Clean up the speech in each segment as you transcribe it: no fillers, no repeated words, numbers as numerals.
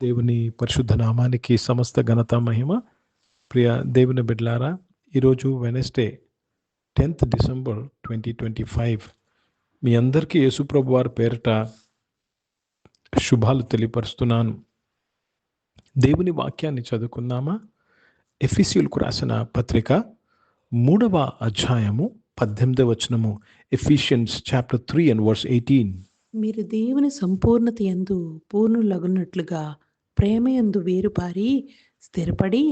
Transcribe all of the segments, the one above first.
దేవుని పరిశుద్ధ నామానికి సమస్త ఘనత మహిమ. ప్రియ దేవుని బిడ్డలారా, ఈరోజు వెనస్డే 10th డిసెంబర్ 2025. మీ అందరికీ యేసుప్రభు వారి పేరిట శుభాలు తెలియపరుస్తున్నాను. దేవుని వాక్యాన్ని చదువుకుందామా? ఎఫెసీయులకు రాసిన పత్రిక 3వ అధ్యాయము 18వ వచనము. Ephesians chapter 3 and verse 18. మీరు దేవుని సంపూర్ణత యందు పూర్ణులగునట్లుగా ప్రేమయందు వేరుపారి స్థిరపడి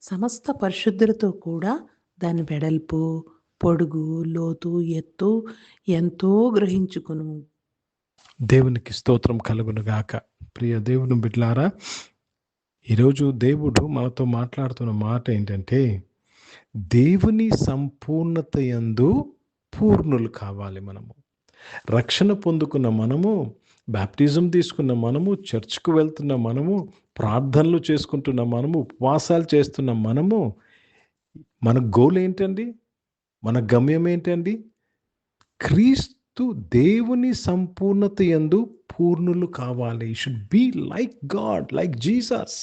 సమస్త పరిశుద్ధులతో కూడా దాని వెడల్పు, పొడుగు, లోతు, ఎత్తు ఎంతో గ్రహించుకును. దేవునికి స్తోత్రం కలుగును గాక. ప్రియ దేవుని బిడ్డలారా, ఈరోజు దేవుడు మనతో మాట్లాడుతున్న మాట ఏంటంటే, దేవుని సంపూర్ణత యందు పూర్ణులు కావాలి. మనము రక్షణ పొందుకున్న మనము, బాప్టిజం తీసుకున్న మనము, చర్చ్కు వెళ్తున్న మనము, ప్రార్థనలు చేసుకుంటున్న మనము, ఉపవాసాలు చేస్తున్న మనము, మన గోల్ ఏంటండి? మన గమ్యం ఏంటండి? క్రీస్తు దేవుని సంపూర్ణత యందు పూర్ణులు కావాలి. You should be like God, like Jesus.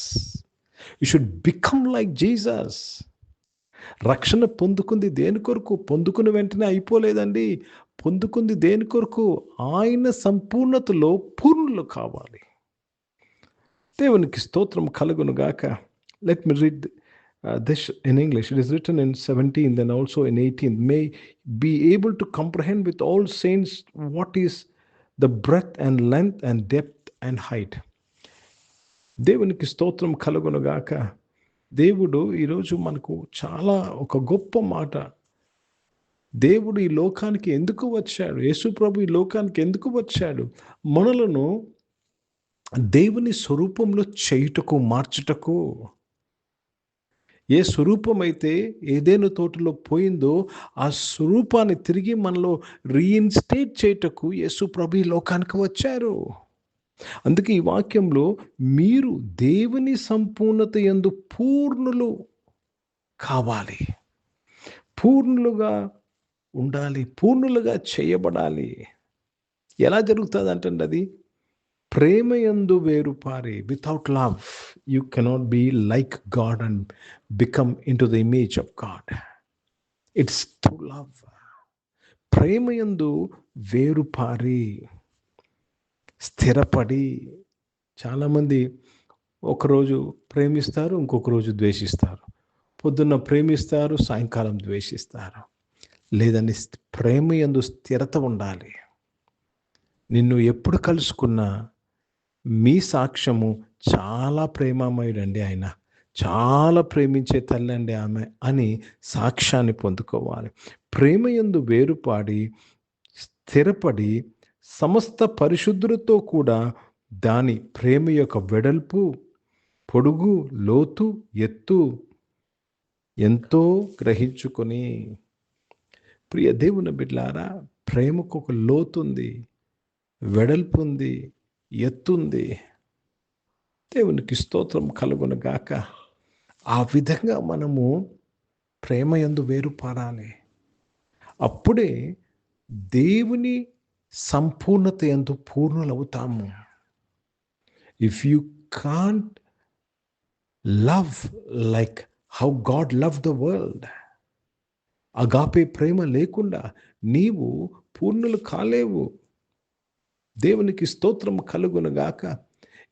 You should become like Jesus. రక్షణ పొందుకుంది దేని కొరకు? పొందుకున్న వెంటనే అయిపోలేదండి. పొందుకుంది దేని కొరకు? ఆయన సంపూర్ణతలో పూర్ణులు కావాలి. దేవునికి స్తోత్రం కలుగును గాక. Let me read this in English. It is written in 17, then also in 18. May be able to comprehend with all saints what is the breadth and length and depth and height. దేవునికి స్తోత్రం కలుగును గాక. దేవుడు ఈరోజు మనకు చాలా ఒక గొప్ప మాట. దేవుడు ఈ లోకానికి ఎందుకు వచ్చాడు? యేసు ప్రభు ఈ లోకానికి ఎందుకు వచ్చాడు? మనలను దేవుని స్వరూపంలో చేయుటకు, మార్చుటకు. ఏ స్వరూపం అయితే ఏదేను తోటలో పోయిందో ఆ స్వరూపాన్ని తిరిగి మనలో రీఇన్స్టేట్ చేయుటకు యేసు ప్రభు ఈ లోకానికి వచ్చారు. అందుకే ఈ వాక్యంలో మీరు దేవుని సంపూర్ణత యందు పూర్ణులు కావాలి, పూర్ణులుగా ఉండాలి, పూర్ణులుగా చేయబడాలి. ఎలా జరుగుతుంది అంటే అది ప్రేమయందు వేరుపారి. Without love you cannot be like God and become into the image of God. It's to love. ప్రేమయందు వేరుపారి స్థిరపడి. చాలామంది ఒకరోజు ప్రేమిస్తారు, ఇంకొక రోజు ద్వేషిస్తారు. పొద్దున్న ప్రేమిస్తారు, సాయంకాలం ద్వేషిస్తారు. లేదని ప్రేమయందు స్థిరత ఉండాలి. నిన్ను ఎప్పుడు కలుసుకున్నా మీ సాక్ష్యము చాలా ప్రేమమయుడండి, ఆయన చాలా ప్రేమించే తల్లి అండి ఆమె అని సాక్ష్యాన్ని పొందుకోవాలి. ప్రేమయందు వేరుపాడి స్థిరపడి సమస్త పరిశుద్ధులతో కూడా దాని ప్రేమ యొక్క వెడల్పు, పొడుగు, లోతు, ఎత్తు ఎంతో గ్రహించుకొని. ప్రియ దేవుని బిడ్డలారా, ప్రేమకు ఒక లోతుంది, వెడల్పు ఉంది, ఎత్తుంది. దేవునికి స్తోత్రం కలుగును గాక. ఆ విధంగా మనము ప్రేమయందు వేరుపారాలి. అప్పుడే దేవుని సంపూర్ణత యందు పూర్ణులవుతాము. If you can't love like how God love the world, agape ప్రేమ లేకుండా నీవు పూర్ణులు కాలేవు. దేవునికి స్తోత్రం కలుగును గాక.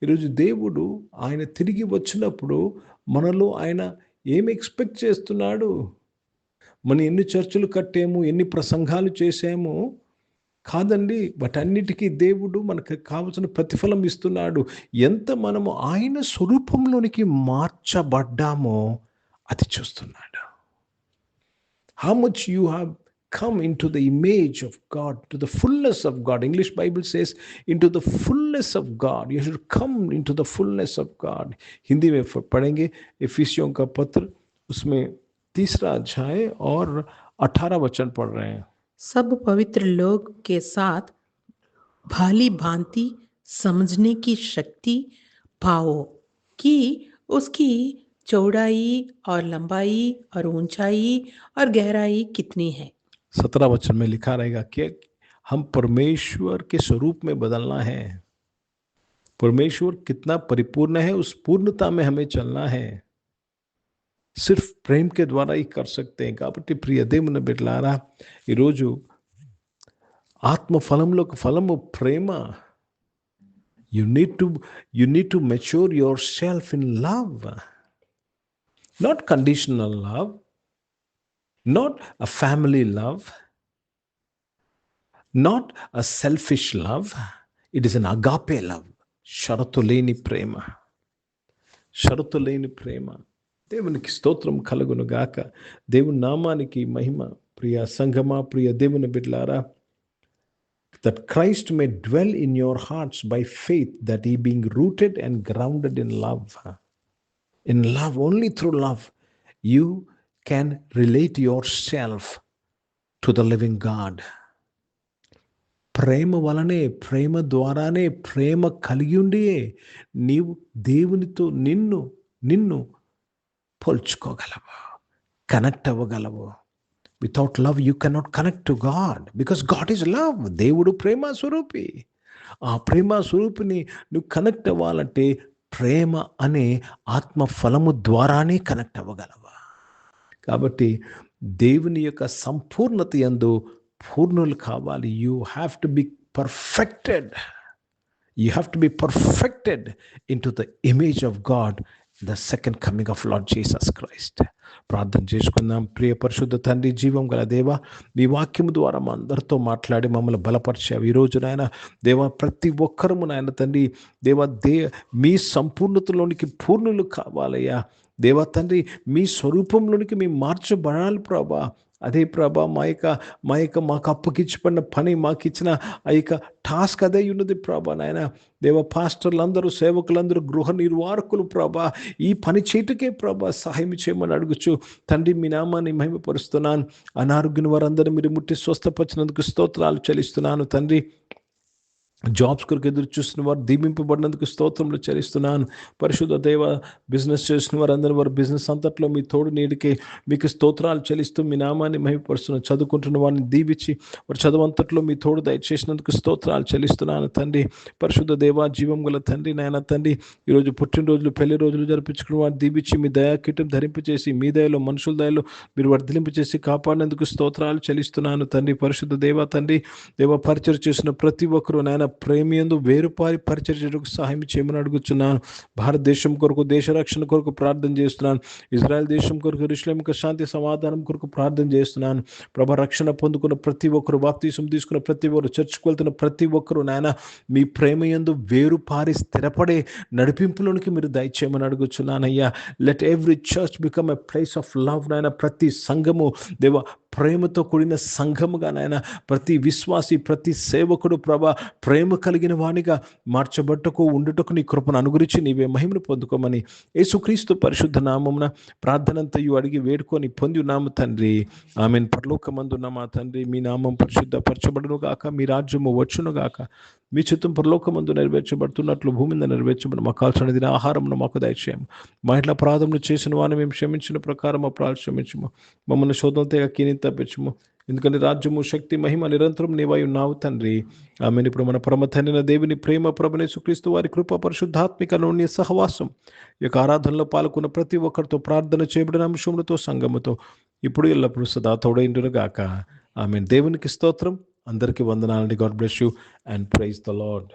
ఈరోజు దేవుడు ఆయన తిరిగి వచ్చినప్పుడు మనలో ఆయన ఏమి ఎక్స్పెక్ట్ చేస్తున్నాడు? మనం ఎన్ని చర్చలు కట్టాము, ఎన్ని ప్రసంగాలు చేసాము కాదండి, వాటన్నిటికీ దేవుడు మనకు కావలసిన ప్రతిఫలం ఇస్తున్నాడు. ఎంత మనము ఆయన స్వరూపంలోనికి మార్చబడ్డామో అది చూస్తున్నాడు. How much you have come into the image of God, to the fullness of God. English Bible says into the fullness of God. You should come into the fullness of God. Hindi में पढ़ेंगे इफिसियों का पत्र, उसमें 3रा अध्याय और 18 वचन पढ़ रहे हैं. सब पवित्र लोग के साथ भाली भांति समझने की शक्ति पाओ कि उसकी चौड़ाई और लंबाई और ऊंचाई और गहराई कितनी है. 17 वचन में लिखा रहेगा कि हम परमेश्वर के स्वरूप में बदलना है. परमेश्वर कितना परिपूर्ण है, उस पूर्णता में हमें चलना है. సిర్ఫ్ ప్రేమకే ద్వారా ఈ కర్ సక్తే हैं. కాబట్టి ప్రియ దేవుని బిడ్డలారా, ఈరోజు ఆత్మ ఫలంలో ఒక ఫలము ప్రేమ. You need to mature yourself in love. Not conditional love, not a family love, not a selfish love. It is an agape love. షరతు లేని ప్రేమ. షరతు లేని ప్రేమ. దేవునికి స్తోత్రం కలుగును గాక. దేవుని నామానికి మహిమ. ప్రియ సంఘమా, ప్రియ దేవుని బిడ్డలారా, that Christ may dwell in your hearts by faith, that he being rooted and grounded in love. In love, only through love, you can relate yourself to the living God. ప్రేమ వలనే, ప్రేమ ద్వారానే, ప్రేమ కలిగి ఉండియే నీవు దేవునితో నిన్ను పోల్చుకోగలవు, కనెక్ట్ అవ్వగలవు. Without love you cannot connect to God, because God is love. దేవుడు ప్రేమ స్వరూపి. ఆ ప్రేమ స్వరూపిని నువ్వు కనెక్ట్ అవ్వాలంటే ప్రేమ అనే ఆత్మ ఫలము ద్వారానే కనెక్ట్ అవ్వగలవా. కాబట్టి దేవుని యొక్క సంపూర్ణత యందు పూర్ణులు కావాలి. You have to be perfected. You have to be perfected in to the image of God, the second coming of lord Jesus Christ. ప్రార్థన చేసుకుందాం. ప్రియ పరిశుద్ధ తండ్రి, జీవం గల దేవా, మీ వాక్యము ద్వారా మా అందరితో మాట్లాడి మమ్మల్ని బలపరిచావు. ఈరోజు నాయన దేవా, ప్రతి ఒక్కరము నాయన తండ్రి దేవా, మీ సంపూర్ణతలోనికి పూర్ణులు కావాలయ్యా. దేవా తండ్రి, మీ స్వరూపంలోనికి మేము మార్చబడాలి ప్రభా. అదే ప్రభా, మాకు అప్పగిచ్చిపడిన పని, మాకు ఇచ్చిన ఆ యొక్క టాస్క్ అదే ఉన్నది ప్రభా. నాయన దేవ, పాస్టర్లందరూ, సేవకులందరూ, గృహ నిర్వాహకులు ప్రభా, ఈ పని చేయటకే ప్రభా సహాయం చేయమని అడుగుచు తండ్రి, మీ నామాన్ని మహిమపరుస్తున్నాను. అనారోగ్యం వారందరూ మీరు ముట్టి స్వస్థపరిచినందుకు స్తోత్రాలు చెల్లిస్తున్నాను తండ్రి. జాబ్స్ కొరకు ఎదురు చూస్తున్న వారు దీవింపబడినందుకు స్తోత్రములు చెల్లిస్తున్నాను. పరిశుద్ధ దేవ, బిజినెస్ చేసిన వారందరూ వారి బిజినెస్ అంతట్లో మీ తోడు నీడికి మీకు స్తోత్రాలు చెల్లిస్తూ మీ నామాన్ని మహిమపరుస్తున్నాను. చదువుకుంటున్న వారిని దీవించి వారి చదువంతట్లో మీ తోడు దయచేసినందుకు స్తోత్రాలు చెల్లిస్తున్నాను తండ్రి. పరిశుద్ధ దేవ, జీవం గల తండ్రి, నాయన తండ్రి, ఈరోజు పుట్టినరోజులు, పెళ్లి రోజులు జరిపించుకున్న వారిని దీవించి మీ దయాకీటం ధరింపచేసి, మీ దయలో మనుషుల దయలో మీరు వర్ధలింపచేసి కాపాడినందుకు స్తోత్రాలు చెల్లిస్తున్నాను తండ్రి. పరిశుద్ధ దేవ తండ్రి దేవ, పరిచయం చేసిన ప్రతి ఒక్కరూ నాయన ప్రేమియందు వేరుపారి పరిచర్యకు సహాయం చేయమని అడుగుతున్నాను. భారతదేశం కొరకు, దేశ రక్షణ కొరకు ప్రార్థన చేస్తున్నాను. ఇజ్రాయెల్ దేశం కొరకు, యెరూషలేముకు శాంతి సమాధానం కొరకు ప్రార్థన చేస్తున్నాను. ప్రభా, రక్షణ పొందుకున్న ప్రతి ఒక్కరు, బాప్తిసం తీసుకున్న ప్రతి ఒక్కరు, చర్చకు వెళ్తున్న ప్రతి ఒక్కరు నాయన మీ ప్రేమయందు వేరుపారి స్థిరపడే నడిపింపులోనికి మీరు దయచేయమని అడుగుతున్నానయ్యా. Let every church become a place of love నాయన. ప్రతి సంఘము దేవ ప్రేమతో కూడిన సంఘముగా నాయన, ప్రతి విశ్వాసి, ప్రతి సేవకుడు ప్రభా ప్రేమ కలిగిన వానిగా మార్చబట్టకు ఉండుటకు నీ కృపను అనుగురించి నీవే మహిమను పొందుకోమని యేసుక్రీస్తు పరిశుద్ధ నామమున ప్రార్థనంతయు అడిగి వేడుకొని పొంది ఉన్నాము తండ్రి. ఆమేన్. పరలోకమందున్న మా తండ్రి, మీ నామం పరిశుద్ధపరచబడును గాక, మీ రాజ్యము వచ్చును గాక, మీ చిత్తం పరలోకమందు నెరవేర్చబడుతున్నట్లు భూమి మీద నెరవేర్చబడి మాకు కావాల్సిన దిన ఆహారమును మాకు దయచేయము. మా ఇంట్లో అపరాధములు చేసిన వారిని మేము క్షమించిన ప్రకారం అపరాధ క్షమించము. మమ్మల్ని శోధనతో కీని తప్పించము. ఎందుకంటే రాజ్యము, శక్తి, మహిమ నిరంతరం నీవై ఉన్నావు తండ్రి. ఆమెను ఇప్పుడు మన పరమ తండ్రి దేవుని ప్రేమ, ప్రభువైన యేసుక్రీస్తు వారి కృప, పరిశుద్ధాత్మిక అన్యోన్య సహవాసం, ఈ యొక్క ఆరాధనలో పాల్గొన్న ప్రతి ఒక్కరితో, ప్రార్థన చేయబడిన అంశములతో, సంఘముతో ఇప్పుడు ఎల్లప్పుడూ సదా తోడైండును గాక. ఆమేన్. దేవునికి స్తోత్రం. అందరికీ వందనాలండి. God bless you and praise the lord.